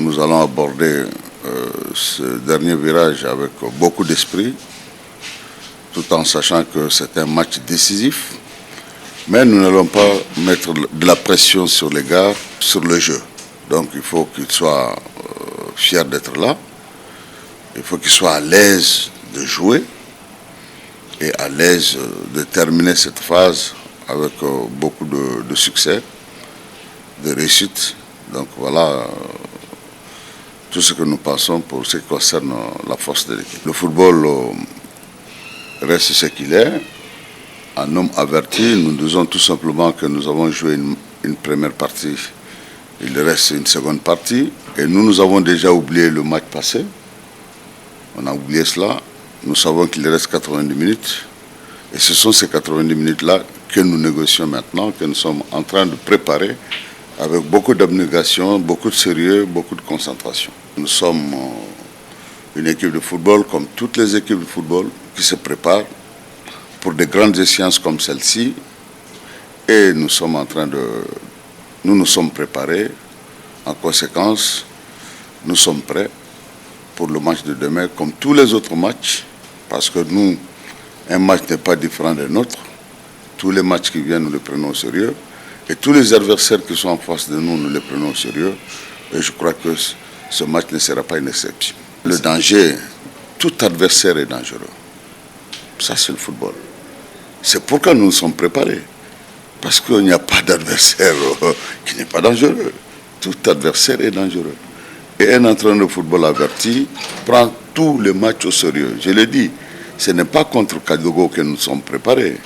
nous allons aborder ce dernier virage avec beaucoup d'esprit, tout en sachant que c'est un match décisif. Mais nous n'allons pas mettre de la pression sur les gars, sur le jeu. Donc il faut qu'ils soient fiers d'être là. Il faut qu'ils soient à l'aise de jouer et à l'aise de terminer cette phase avec beaucoup de succès, de réussite. Donc voilà tout ce que nous pensons pour ce qui concerne la force de l'équipe. Le football reste ce qu'il est. Un homme averti, nous disons tout simplement que nous avons joué une première partie. Il reste une seconde partie. Et nous avons déjà oublié le match passé. On a oublié cela. Nous savons qu'il reste 90 minutes. Et ce sont ces 90 minutes-là que nous négocions maintenant, que nous sommes en train de préparer avec beaucoup d'abnégation, beaucoup de sérieux, beaucoup de concentration. Nous sommes une équipe de football, comme toutes les équipes de football, qui se préparent pour des grandes échéances comme celle-ci. Et nous sommes en train de... Nous nous sommes préparés. En conséquence, nous sommes prêts pour le match de demain, comme tous les autres matchs, parce que nous, un match n'est pas différent d'un autre. Tous les matchs qui viennent, nous les prenons au sérieux. Et tous les adversaires qui sont en face de nous, nous les prenons au sérieux. Et je crois que ce match ne sera pas une exception. Le danger, tout adversaire est dangereux. Ça, c'est le football. C'est pourquoi nous nous sommes préparés. Parce qu'il n'y a pas d'adversaire qui n'est pas dangereux. Tout adversaire est dangereux. Et un entraîneur de football averti prend tous les matchs au sérieux. Je l'ai dit, ce n'est pas contre Kadogo que nous sommes préparés.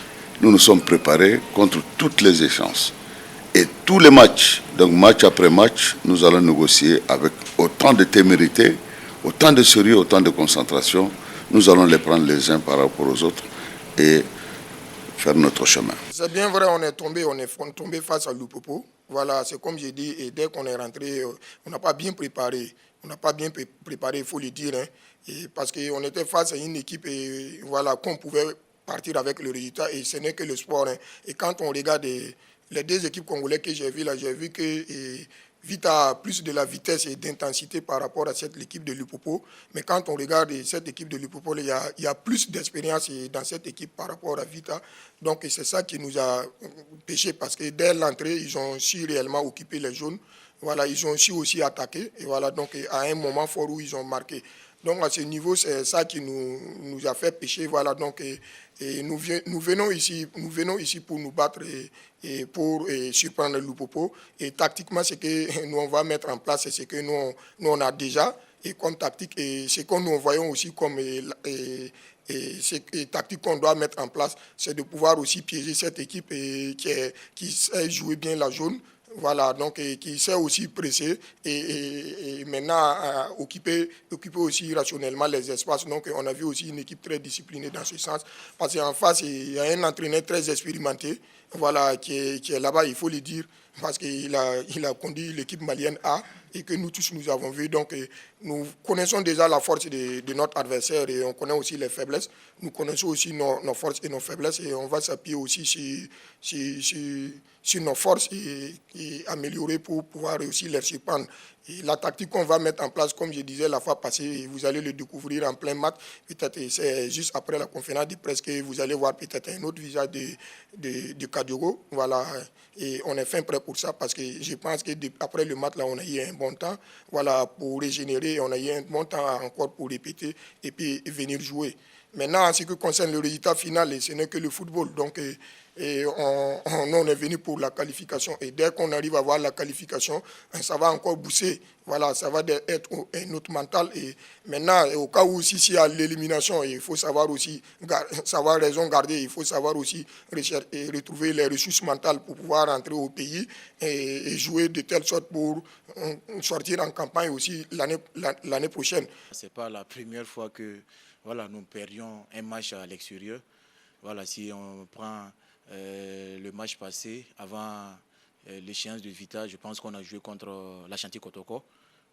Nous nous sommes préparés contre toutes les échéances. Et tous les matchs, donc match après match, nous allons négocier avec autant de témérité, autant de sérieux, autant de concentration. Nous allons les prendre les uns par rapport aux autres et faire notre chemin. C'est bien vrai, on est tombé face à Lupopo. Voilà, c'est comme j'ai dit, et dès qu'on est rentré, on n'a pas bien préparé. On n'a pas bien préparé, il faut le dire, hein, et parce qu'on était face à une équipe et voilà, qu'on pouvait partir avec le résultat, et ce n'est que le sport. Hein. Et quand on regarde les deux équipes congolaises que j'ai vues là, j'ai vu que Vita a plus de la vitesse et d'intensité par rapport à cette équipe de Lupopo. Mais quand on regarde cette équipe de Lupopo, il y a plus d'expérience dans cette équipe par rapport à Vita. Donc c'est ça qui nous a péché parce que dès l'entrée, ils ont su réellement occuper les jaunes. Voilà, ils ont su aussi attaquer. Et voilà, donc à un moment fort où ils ont marqué. Donc à ce niveau, c'est ça qui nous a fait pécher. Voilà, donc et nous venons ici pour nous battre et pour surprendre le Lupopo. Et tactiquement, ce que nous on va mettre en place, c'est ce que nous on a déjà et comme tactique et ce que nous voyons aussi comme tactique qu'on doit mettre en place, c'est de pouvoir aussi piéger cette équipe qui sait jouer bien la jaune. Voilà, donc qui sait aussi presser et maintenant occuper aussi rationnellement les espaces. Donc on a vu aussi une équipe très disciplinée dans ce sens. Parce qu'en face, il y a un entraîneur très expérimenté, voilà, qui est là-bas, il faut le dire, parce qu'il a conduit l'équipe malienne A et que nous tous nous avons vu. Donc nous connaissons déjà la force de notre adversaire et on connaît aussi les faiblesses. Nous connaissons aussi nos forces et nos faiblesses et on va s'appuyer aussi sur nos forces et améliorer pour pouvoir aussi les surprendre. Et la tactique qu'on va mettre en place, comme je disais la fois passée, vous allez le découvrir en plein match. Peut-être c'est juste après la conférence de presse que vous allez voir peut-être un autre visage de Kadiogo. Voilà. Et on est fin prêt pour ça parce que je pense qu'après le match, là, on a eu un bon temps voilà, pour régénérer. On a eu un bon temps encore pour répéter et puis venir jouer. Maintenant, en ce qui concerne le résultat final, ce n'est que le football. Donc, on est venu pour la qualification. Et dès qu'on arrive à avoir la qualification, ça va encore booster. Voilà, ça va être un autre mental. Et maintenant, au cas où s'il y a l'élimination, il faut savoir aussi savoir raison garder. Il faut savoir aussi retrouver les ressources mentales pour pouvoir rentrer au pays et jouer de telle sorte pour sortir en campagne aussi l'année prochaine. Ce n'est pas la première fois que voilà, nous perdions un match à l'extérieur. Voilà, si on prend le match passé, avant l'échéance de Vita, je pense qu'on a joué contre l'Ashanti Kotoko.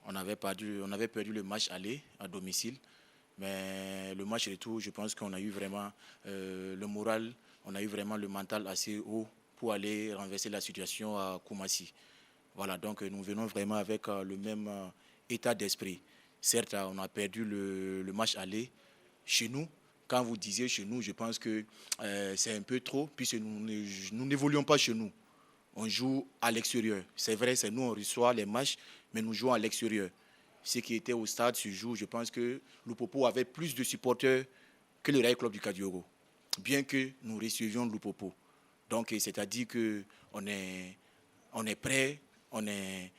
On avait perdu le match aller à domicile. Mais le match retour, je pense qu'on a eu vraiment le moral, on a eu vraiment le mental assez haut pour aller renverser la situation à Koumassi. Voilà, donc nous venons vraiment avec le même état d'esprit. Certes, on a perdu le match aller chez nous. Quand vous disiez chez nous, je pense que c'est un peu trop, puisque nous n'évoluons pas chez nous. On joue à l'extérieur. C'est vrai, c'est nous, on reçoit les matchs, mais nous jouons à l'extérieur. Ceux qui étaient au stade ce jour, je pense que Lupopo avait plus de supporters que le Rail Club du Kadiogou, bien que nous recevions Lupopo. Donc, c'est-à-dire qu'on est prêt, on est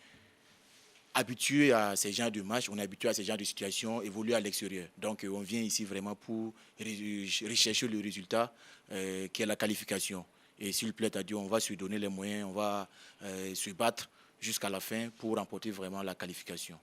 habitué à ces genres de matchs, on est habitué à ces genres de situations, évoluer à l'extérieur. Donc, on vient ici vraiment pour rechercher le résultat qui est la qualification. Et s'il plaît à Dieu, on va se donner les moyens, on va se battre jusqu'à la fin pour remporter vraiment la qualification.